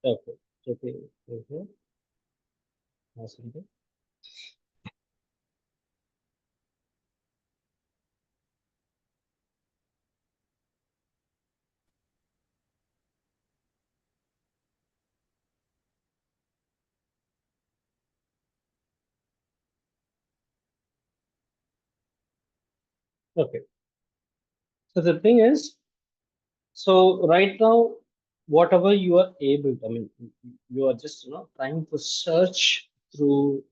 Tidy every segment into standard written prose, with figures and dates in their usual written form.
Okay. Okay. Okay. Awesome. Okay. So the thing is, so right now, whatever you are able, I mean, you are just trying to search through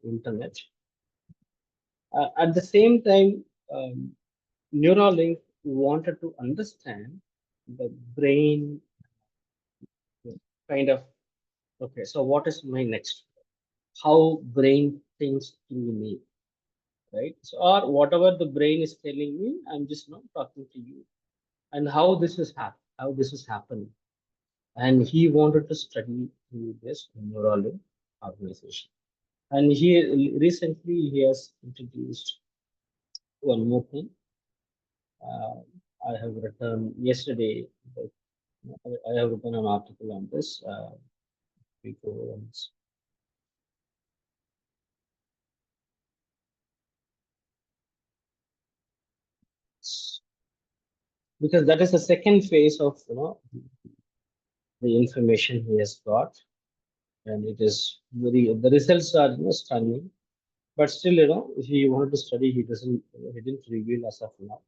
internet. At the same time, Neuralink wanted to understand the brain kind of. Okay, so what is my next? How brain thinks through me, right? So, or whatever the brain is telling me, I'm just talking to you, and how this is how this is happening. And he wanted to study through this Neuralink organization. And he recently he has introduced one more thing. Uh, I have written yesterday. I have written an article on this before once. Because that is the second phase of the information he has got, and it is very the results are stunning. But still, if he wanted to study, he doesn't. He didn't reveal as of now.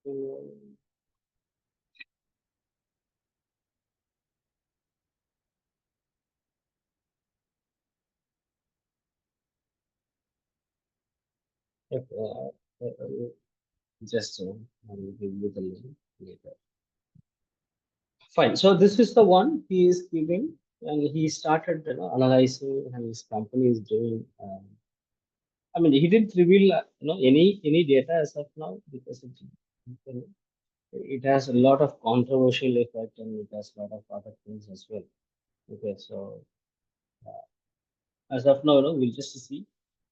Um, if, just I will give you the link later. Fine. So this is the one he is giving, and he started analyzing, and his company is doing. I mean, he didn't reveal any data as of now because it has a lot of controversial effect, and it has a lot of other things as well. Okay, so as of now, we'll just see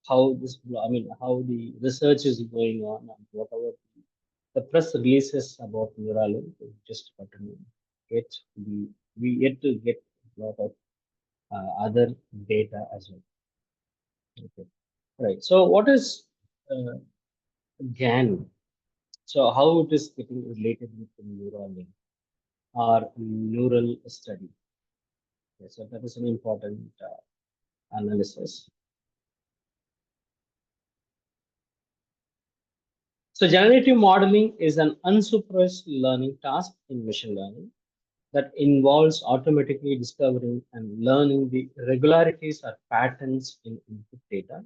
how this. I mean, how the research is going on, and whatever the press releases about Neuralink, we just got to get we yet to get a lot of other data as well. Okay, right. So what is uh, GAN? So how it is getting related with the Neuralink or neural study? Okay, so that is an important analysis. So generative modeling is an unsupervised learning task in machine learning that involves automatically discovering and learning the regularities or patterns in input data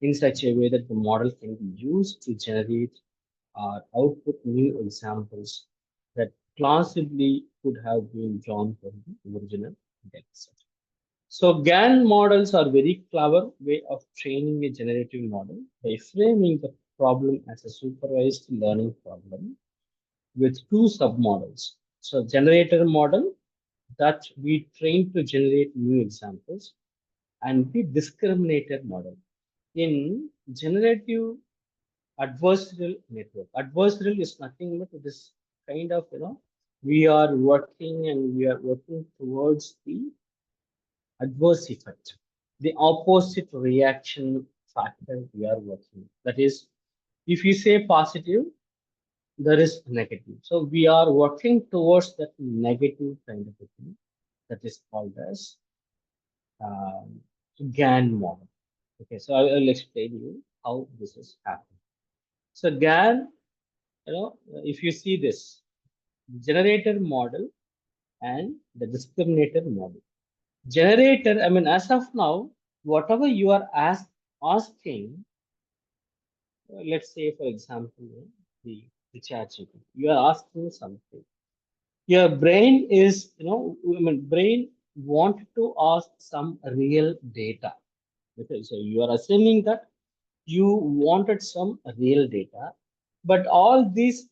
in such a way that the model can be used to generate or output new examples that plausibly could have been drawn from the original dataset. So GAN models are very clever way of training a generative model by framing the problem as a supervised learning problem with two submodels. So generator model that we train to generate new examples, and the discriminator model. In generative adversarial network, adversarial is nothing but this kind of we are working and we are working towards the adverse effect, the opposite reaction factor we are working. That is, if you say positive, there is negative. So we are working towards that negative kind of a thing that is called as um, GAN model. Okay, so I will explain you how this is happening. So GAN, if you see this generator model and the discriminator model. Generator, I mean, as of now, whatever you are asking, let's say, for example, the chat GPT, you are asking something. Your brain is, I mean, brain wanted to ask some real data. Okay, so you are assuming that you wanted some real data, but all these,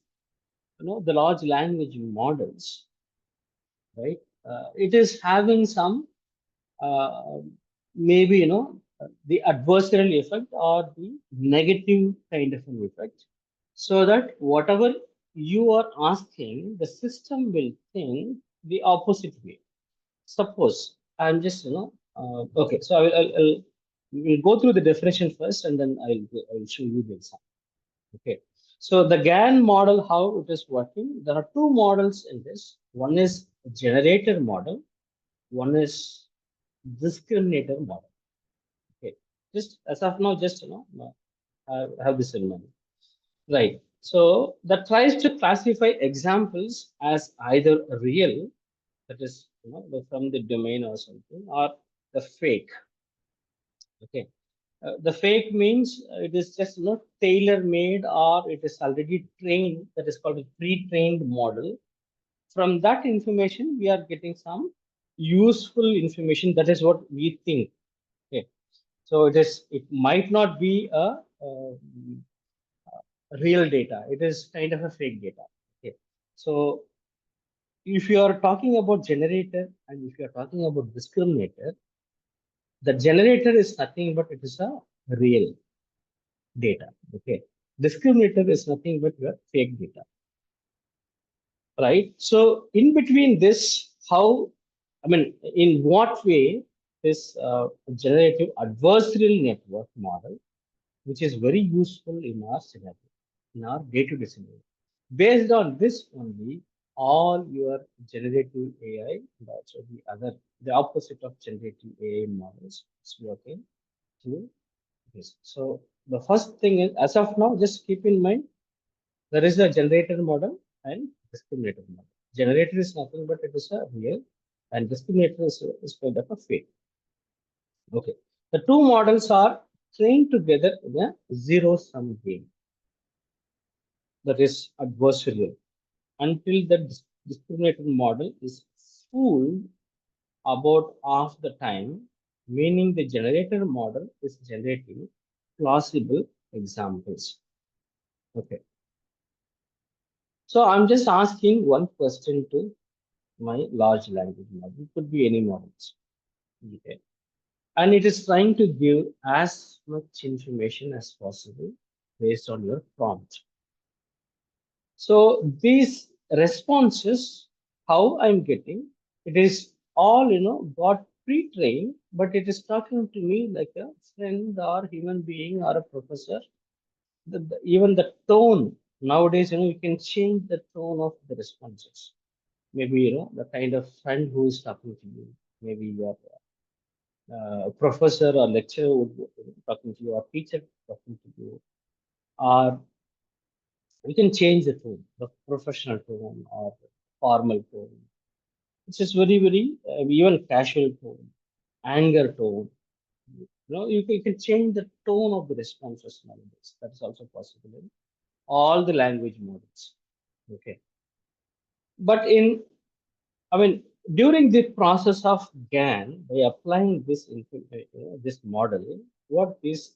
the large language models, right? It is having some uh, maybe the adversarial effect or the negative kind of an effect, so that whatever you are asking, the system will think the opposite way. Suppose I'm just okay, so we'll go through the definition first, and then I'll show you the example. Okay, so the GAN model, how it is working, there are two models in this. One is generator model, one is discriminator model. Okay, just as of now, just have this in mind, right? So that tries to classify examples as either real, that is from the domain or something, or the fake. Okay, the fake means it is just not tailor made, or it is already trained, that is called a pre-trained model. From that information we are getting some useful information, that is what we think. Okay, so it might not be a real data, it is kind of a fake data. Okay, so if you are talking about generator and if you are talking about discriminator, the generator is nothing but it is a real data. Okay, discriminator is nothing but your fake data, right? So in between this, how, I mean, in what way this generative adversarial network model, which is very useful in our scenario, in our day-to-day scenario. Based on this only, all your generative AI and also the opposite of generative AI models is working through this. So the first thing is, as of now, just keep in mind, there is a generator model and discriminator model. Generator is nothing but it is a real, and discriminator is kind of a fake. Okay. The two models are trained together in a zero-sum game, that is adversarial, until the discriminator model is fooled about half the time, meaning the generator model is generating plausible examples. Okay. So I'm just asking one question to my large language model. It could be any models. Okay. And it is trying to give as much information as possible based on your prompt. So these responses, how I'm getting, it is all got pre-trained, but it is talking to me like a friend or human being or a professor. Even the tone nowadays, you can change the tone of the responses. Maybe the kind of friend who is talking to you. Maybe your professor or lecturer would be talking to you, or teacher talking to you, or we can change the tone, the professional tone or formal tone. It's just very, very even casual tone, anger tone. You can change the tone of the responses nowadays. That is also possible in all the language models. Okay, but I mean, during the process of GAN, by applying this model, what is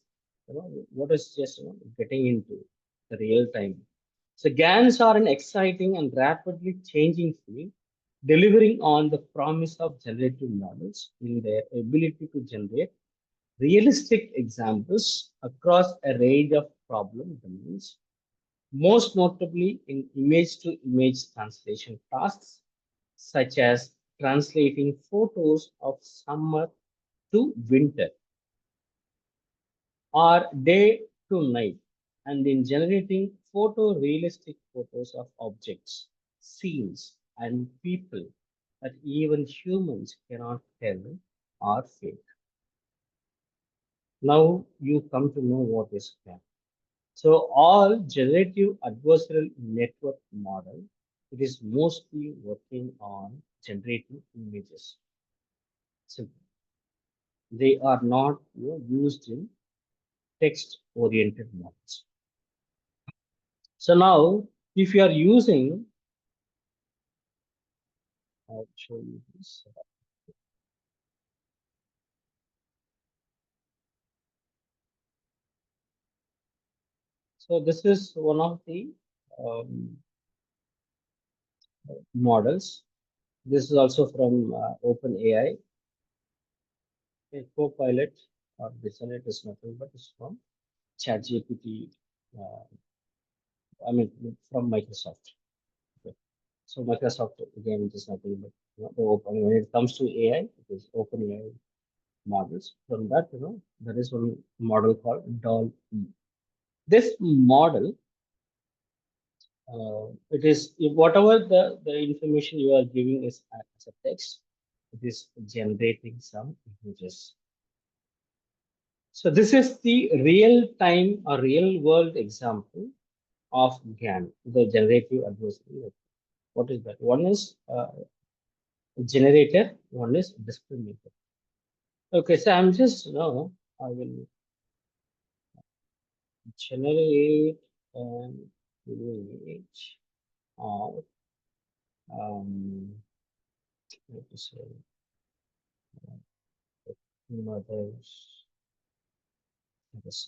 just getting into the real time. So GANs are an exciting and rapidly changing field, delivering on the promise of generative models in their ability to generate realistic examples across a range of problem domains, most notably in image-to-image translation tasks, such as translating photos of summer to winter or day to night, and in generating photorealistic photos of objects, scenes, and people that even humans cannot tell are fake. Now you come to know what is scam. So all generative adversarial network model, it is mostly working on generating images. Simple. They are not used in text-oriented models. So now, if you are using, I'll show you this. So this is one of the um, models. This is also from OpenAI. A Copilot or Discernate is nothing but it's from ChatGPT. Uh, I mean, from Microsoft. Okay. So Microsoft again it is nothing but the open. When it comes to AI, it is open AI models. From that, there is one model called DAL. This model, it is whatever the information you are giving is as a text, it is generating some images. So this is the real time or real world example of GAN, the generative adversarial network. What is that? One is generator, one is discriminator. Okay, so I'm just, I will generate an image of, let me say, mother's. Let's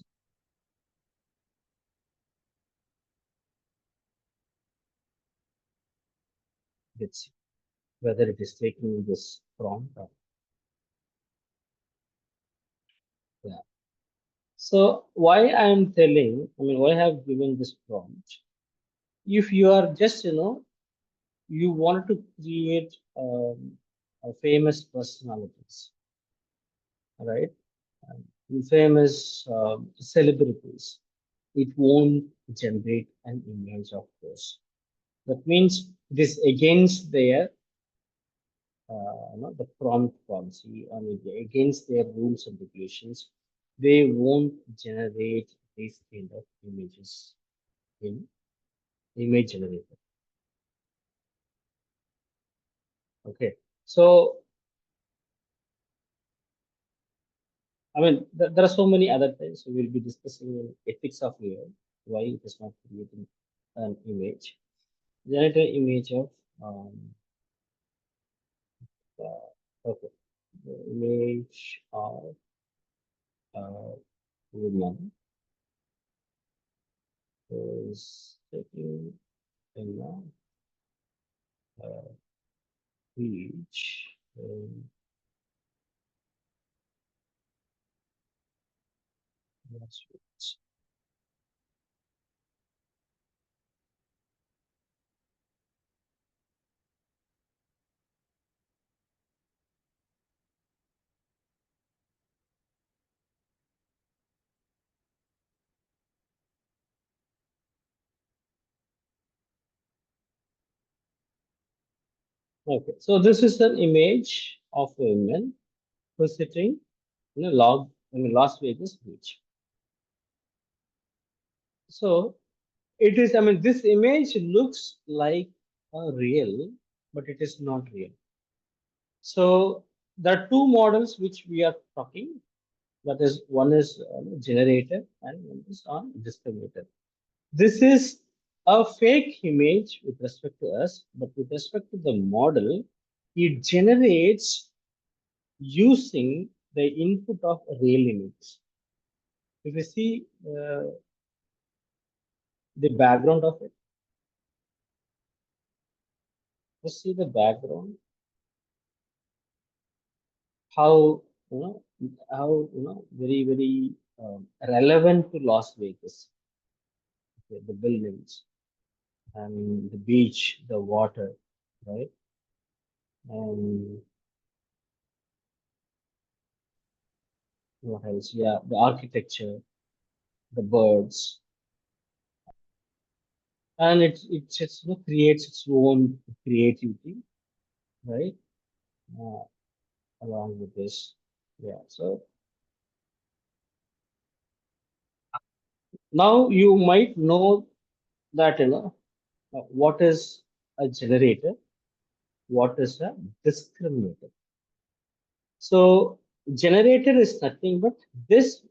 see whether it is taking this prompt or yeah. So why I'm telling, I mean, why I have given this prompt? If you are just, you want to create a famous personalities, right? Famous celebrities, it won't generate an image of those. That means it is against their the prompt policy, I mean, against their rules and regulations. They won't generate these kind of images in image generator. Okay, so I mean, there are so many other things. So we'll be discussing ethics of AI, why it is not creating an image. Generate an image of okay, the image of woman who is taking in a beach. Las Vegas. Okay, so this is an image of a woman who's sitting in a Las Vegas beach. So it is, I mean, this image looks like a real, but it is not real. So there are two models which we are talking. That is, one is generator and one is on discriminator. This is a fake image with respect to us, but with respect to the model, it generates using the input of real images. If you see the background of it, just see the background, how very very relevant to Las Vegas. Okay, the buildings and the beach, the water, right? And what else? Yeah, the architecture, the birds, and it just creates its own creativity, right? Uh, Along with this, yeah. So now you might know that what is a generator, what is a discriminator. So generator is nothing but this.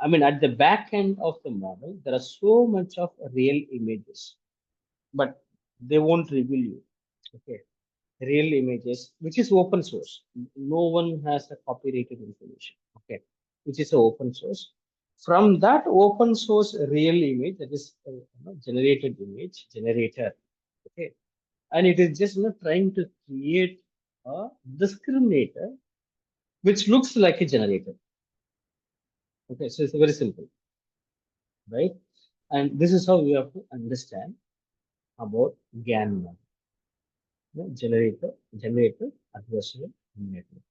I mean, at the back end of the model, there are so much of real images, but they won't reveal you. Okay, real images, which is open source. No one has a copyrighted information. Okay, which is an open source. From that open source real image, that is generated image generator. Okay, and it is just trying to create a discriminator which looks like a generator. Okay, so it's very simple, right? And this is how we have to understand about GAN model, generator adversarial network.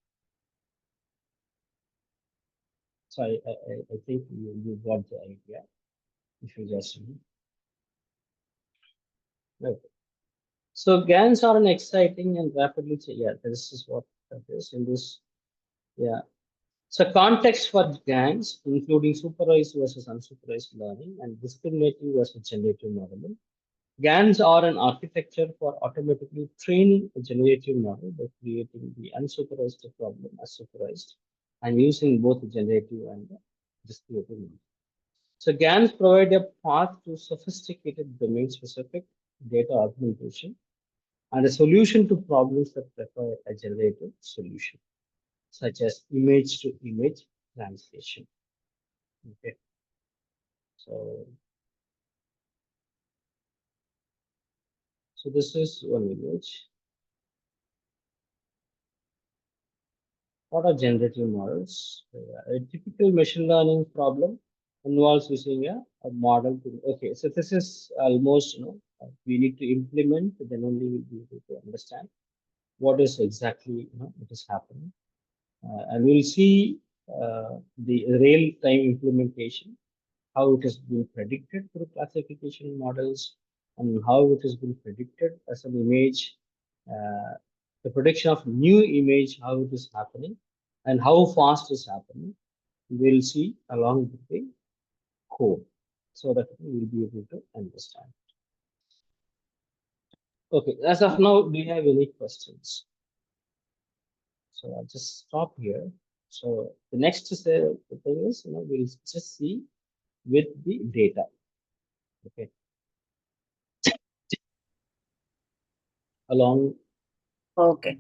So I think you got the idea if you just right. So GANs are an exciting and rapidly yeah, this is what that is in this. Yeah. So context for GANs, including supervised versus unsupervised learning and discriminative versus generative modeling. GANs are an architecture for automatically training a generative model by creating the unsupervised problem as supervised and using both the generative and the discriminative model. So GANs provide a path to sophisticated domain-specific data augmentation and a solution to problems that require a generative solution, such as image-to-image translation. Okay, so this is one image. What are generative models? A typical machine learning problem involves using a model to. Okay, so this is almost we need to implement, then only we'll be able to understand what is exactly what is happening, and we'll see the real-time implementation, how it has been predicted through classification models, and how it has been predicted as an image, uh, the prediction of new image, how it is happening, and how fast is happening. We'll see along with the code so that we'll be able to understand. Okay, as of now, do you have any questions? So I'll just stop here. So the next thing is, we'll just see with the data. Okay, along. Okay.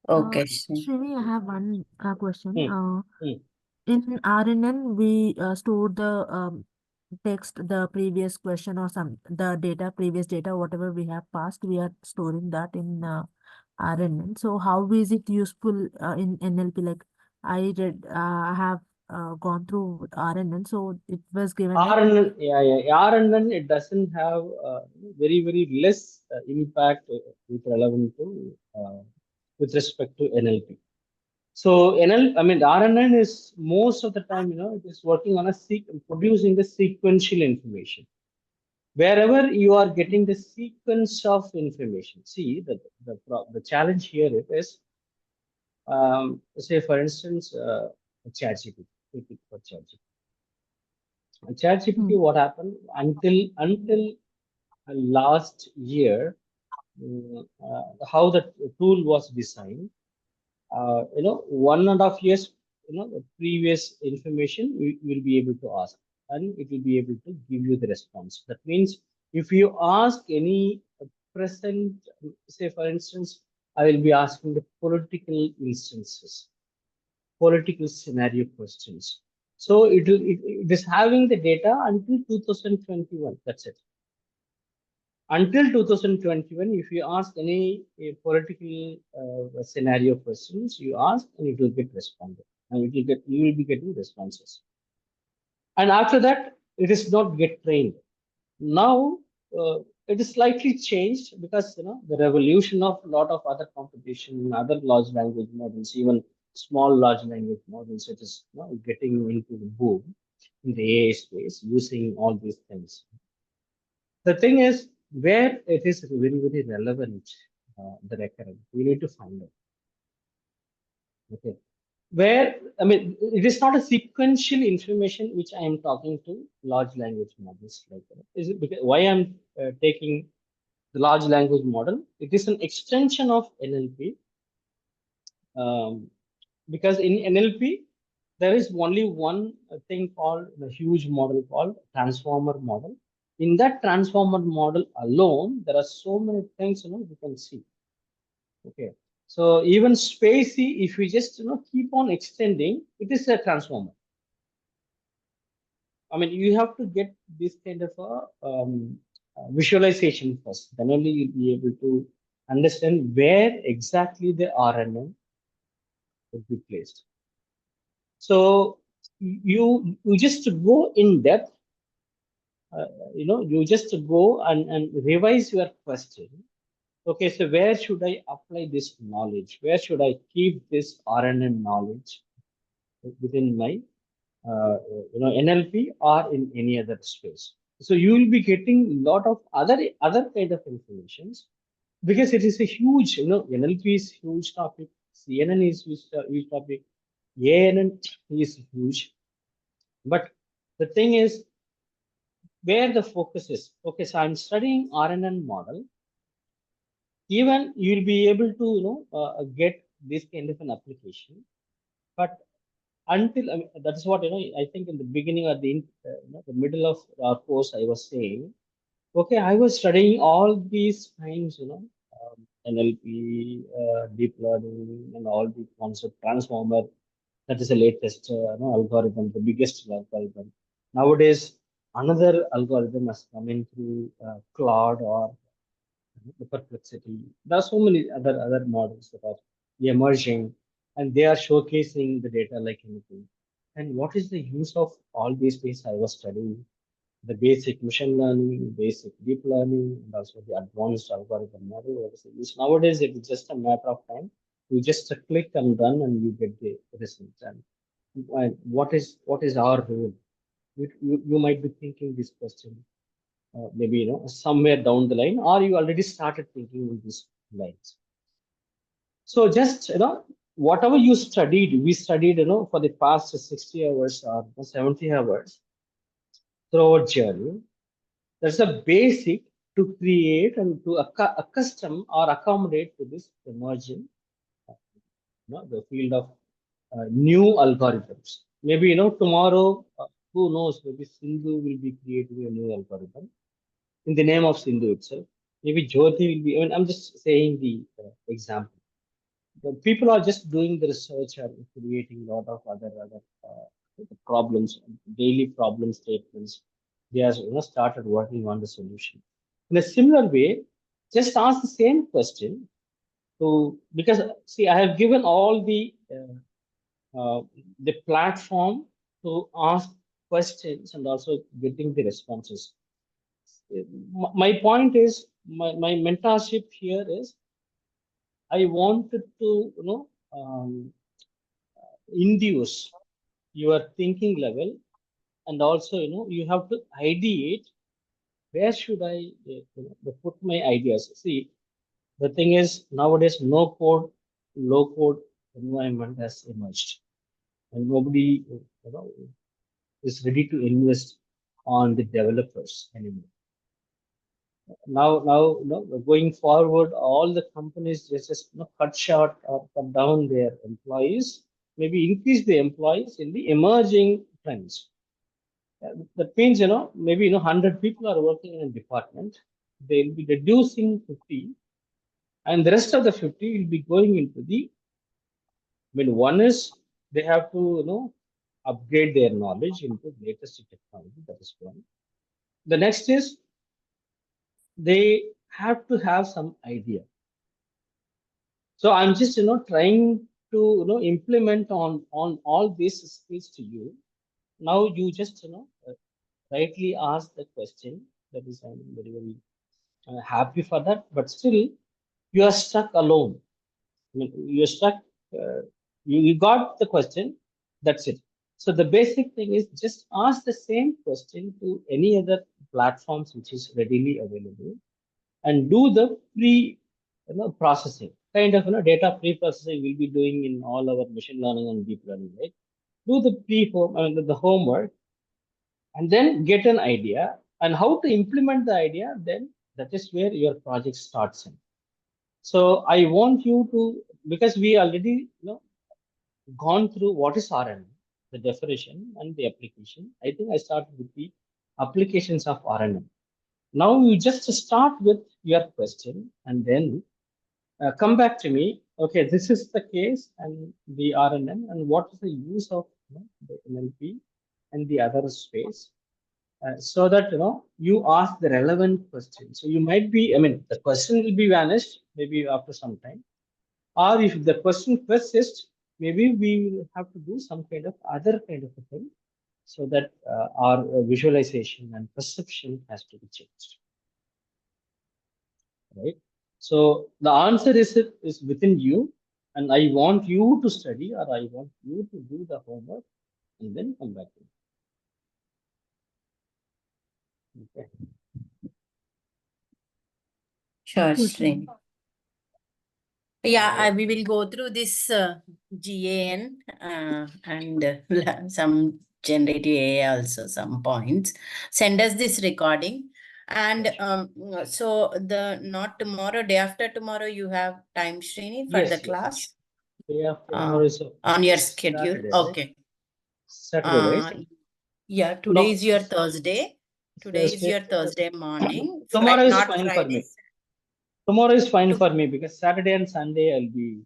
Okay. Srini, I have one question. Hmm, hmm. In RNN, we store the text, the previous question or the data, previous data, whatever we have passed, we are storing that in RNN. So how is it useful in NLP? Like I have gone through RNN, so it was given like RNN, yeah. RNN, it doesn't have very less impact with relevant to with respect to NLP. So I mean, RNN is most of the time, it is working on producing the sequential information. Wherever you are getting the sequence of information, see the challenge here is, say for instance, ChatGPT. For ChatGPT. ChatGPT, hmm. what happened until last year, how the tool was designed. 1.5 years, the previous information we will be able to ask, and it will be able to give you the response. That means if you ask any present, say for instance, I will be asking the political instances, political scenario questions. So it is having the data until 2021. That's it. Until 2021, if you ask any political scenario questions, you ask and it will get responded, and you will be getting responses. And after that, it is not get trained. Now it is slightly changed because the revolution of a lot of other competition, other large language models, even small large language models, it is getting into the boom in the AI space using all these things. The thing is, where it is very relevant, the recurrent, we need to find it. Okay, where I mean, it is not a sequential information which I am talking to large language models. Like, is it because why I'm taking the large language model? It is an extension of NLP, because in NLP there is only one thing called the huge model called transformer model. In that transformer model alone, there are so many things you can see. Okay, so even spacey, if we just keep on extending, it is a transformer. I mean, you have to get this kind of a visualization first. Then only you'll be able to understand where exactly the RNN would be placed. So you just go in depth, you just go and revise your question. Okay, so where should I apply this knowledge? Where should I keep this RNN knowledge within my NLP or in any other space? So you will be getting a lot of other kind of informations, because it is a huge, NLP is huge topic, CNN is huge topic, ANN is huge. But the thing is, where the focus is. Okay, so I'm studying RNN model. Even you'll be able to, get this kind of an application. But until, I mean, that is what, I think in the beginning or the middle of our course, I was saying, okay, I was studying all these kinds, NLP, deep learning, and all the concept transformer. That is the latest algorithm, the biggest algorithm. Nowadays, another algorithm has come in through Claude or the perplexity. There are so many other models that are emerging, and they are showcasing the data like anything. And what is the use of all these things I was studying? The basic machine learning, basic deep learning, and also the advanced algorithm model. What is the use? Nowadays, it is just a matter of time. You just click and run, and you get the results. And what is our role? You might be thinking this question, maybe somewhere down the line, or you already started thinking in these lines. So just whatever you studied, we studied for the past 60 hours or 70 hours throughout journey. That's a basic to create and to accustom or accommodate to this emerging, the field of new algorithms. Maybe tomorrow, who knows? Maybe Sindhu will be creating a new algorithm in the name of Sindhu itself. Maybe Jyoti will be. I mean, I'm just saying the example. The people are just doing the research and creating a lot of other problems, daily problem statements. They are started working on the solution. In a similar way, just ask the same question to, because see, I have given all the platform to ask questions and also getting the responses. My point is, my mentorship here is, I wanted to induce your thinking level, and also you have to ideate where should I put my ideas. See, the thing is, nowadays no code, low code environment has emerged, and nobody is ready to invest on the developers anymore. Now, going forward, all the companies just cut short or cut down their employees, maybe increase the employees in the emerging trends. That means, maybe 100 people are working in a department. They'll be reducing 50, and the rest of the 50 will be going into the. I mean, one is they have to upgrade their knowledge into latest technology. That is one. The next is they have to have some idea. So I'm just trying to implement on all these skills to you. Now you just rightly ask the question. That is, I'm very happy for that. But still, you are stuck alone. I mean, you're stuck. Uh, you got the question. That's it. So the basic thing is just ask the same question to any other platforms which is readily available, and do the pre processing kind of data pre-processing we'll be doing in all our machine learning and deep learning, right? Do the the homework, and then get an idea and how to implement the idea. Then that is where your project starts in. So I want you to, because we already gone through what is RNN, the definition and the application. I think I started with the applications of RNN. Now you just start with your question, and then come back to me. Okay, this is the case and the RNN, and what is the use of the NLP and the other space, so that you ask the relevant question. So you might be, I mean, the question will be vanished maybe after some time, or if the question persists, maybe we will have to do some kind of other kind of a thing so that our visualization and perception has to be changed, right? So the answer is within you, and I want you to study, or I want you to do the homework and then come back to me. Okay. Sure, Okay. Srini. Yeah, we will go through this GAN and some generative AI also, some points. Send us this recording. And so not tomorrow, day after tomorrow, you have time, Srini, for the Yes, yes. class Day after tomorrow is on your schedule. Saturday, right? Okay. Saturday, right? Yeah, today No, is your Thursday. Today is Thursday. your Thursday morning. Tomorrow is Not fine for Friday. me. Tomorrow is fine To- for me because Saturday and Sunday I'll be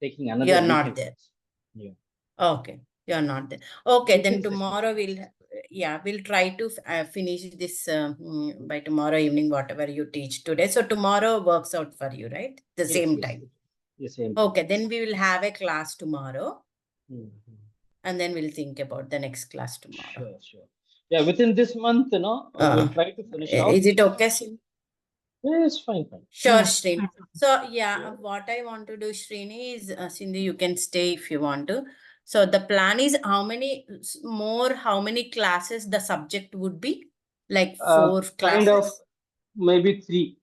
taking another You're not weekend there. class. Yeah. Okay, you're not there. Okay, then Weekend session. tomorrow we'll try to finish this by tomorrow evening, whatever you teach today. So tomorrow works out for you, right? The Yes, same yes. time. Yes, same. Okay, then we will have a class tomorrow Mhm. and then we'll think about the next class tomorrow. Sure, sure. Yeah, within this month, we'll try to finish off. Is it okay, Srini? Yeah, it's fine, fine. Sure, Srini. So yeah, what I want to do, Srini, is Sindhu, you can stay if you want to. So the plan is how many classes the subject would be? Like 4 Kind of classes? maybe 3.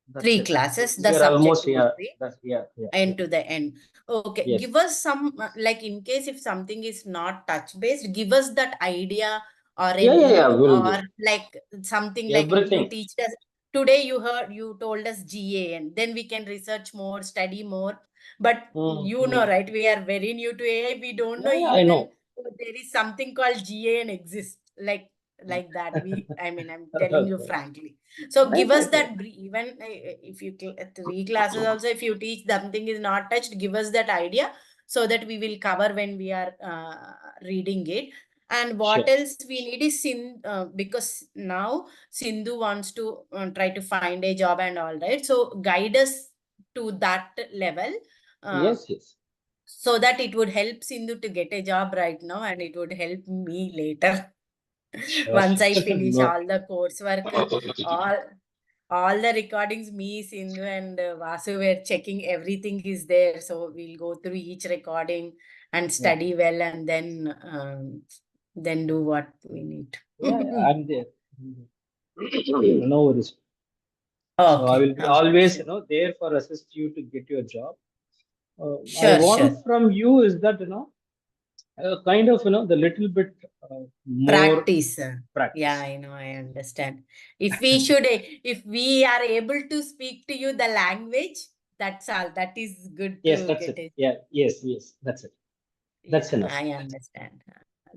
That's 3 it. classes, the We are subject almost, would yeah. be That's, yeah, yeah. end to the end. Okay, Yes. give us some, like in case if something is not touch based, give us that idea or a Yeah, link will or do. like something like you Everything. teach us. Today you told us GAN, then we can research more, study more. But right, we are very new to AI. We don't know Yeah, I even know. there is something called GAN exists. Like that. I'm telling you Okay. frankly. So give Right, us right, right. that even if you 3 classes also, if you teach something is not touched, give us that idea so that we will cover when we are reading it. And what Sure. else we need is because now Sindhu wants to try to find a job and all, right? So guide us to that level Yes, yes. so that it would help Sindhu to get a job right now and it would help me later. Sure, Once sure, I sure. finish No. all the coursework, all all the recordings, me, Sindhu, and Vasu were checking everything is there. So we'll go through each recording and Yeah. study well, and then do what we need. Yeah, I'm there. No worries. So I Okay, will be okay, always, sure, there for assist you to get your job. I sure, want sure. from you is that, kind of, the little bit more Practice. Yeah, practice. I know, I understand. If we are able to speak to you the language, that's all. That is good Yes, to that's get it. it. Yeah, yes, yes, that's it. That's Yeah, enough. I understand.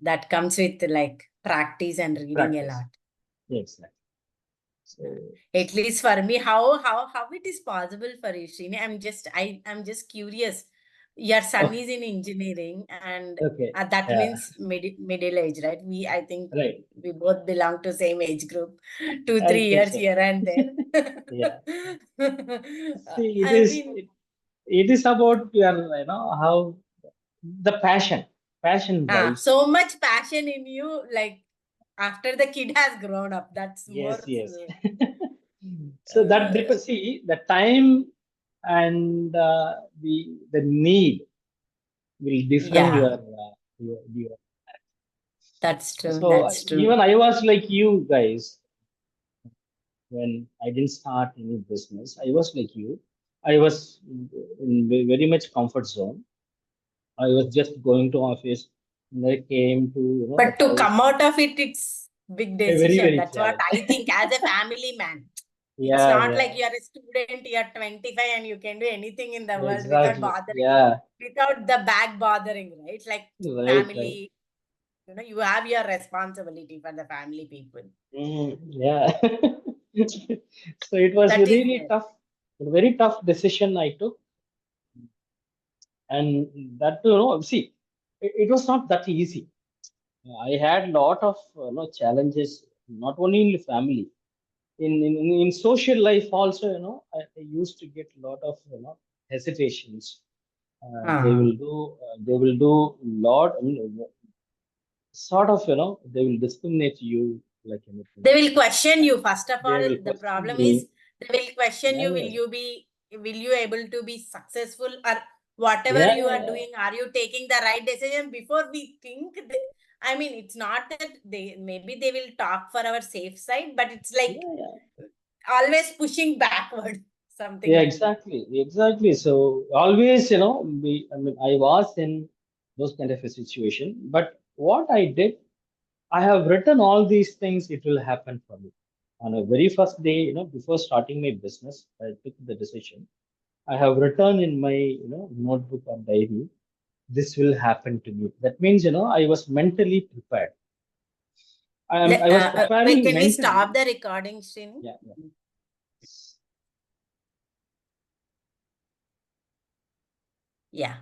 That comes with like practice and reading a Practice. lot. Exactly. So, At least for me, how it is possible for you, Srini? I'm just curious. Your son okay, is in engineering, and okay, that yeah, means middle age, right? I think right. we both belong to same age group, two, I three think years so. here and there. Yeah. See, I mean, it is about your, how the passion drives. so much passion in you, like after the kid has grown up. That's Yes, more. yes. So that Uh, depends. See, the time and the need will define yeah, your. that's true. So That's true. even I was like you guys when I didn't start any business. I was like you. I was in very much comfort zone. I was just going to office, and I came to the But to house. come out of it, it's big A very decision. very That's what challenge. I think as a family man. It's Yeah, not yeah, like you're a student, you're 25 and you can do anything in the world without exactly. bothering, Yeah, without the back bothering, right? Like right, right. family, you have your responsibility for the family people. Yeah. So it was That is really there. tough, a very tough decision I took, and that see, it was not that easy. I had lot of challenges, not only in the family, in social life also. I used to get a lot of hesitations. They will do lot, I mean, sort of, they will discriminate you like anything. They will question you. First of They all, will the question problem me. is they will question you. Yeah, Will you able to be successful, or whatever yeah, you yeah, are yeah, doing, are you taking the right decision before we think? I mean, it's not that maybe they will talk for our safe side, but it's like yeah, yeah. always pushing backward, something Yeah, like that. exactly. So always, I mean, I was in those kind of a situation. But what I did, I have written all these things. It will happen for me. On a very first day, before starting my business, I took the decision. I have written in my, notebook or diary, this will happen to me. That means, I was mentally prepared. I was Wait, preparing can we mentally. stop the recording, Srini? Yeah, Yeah.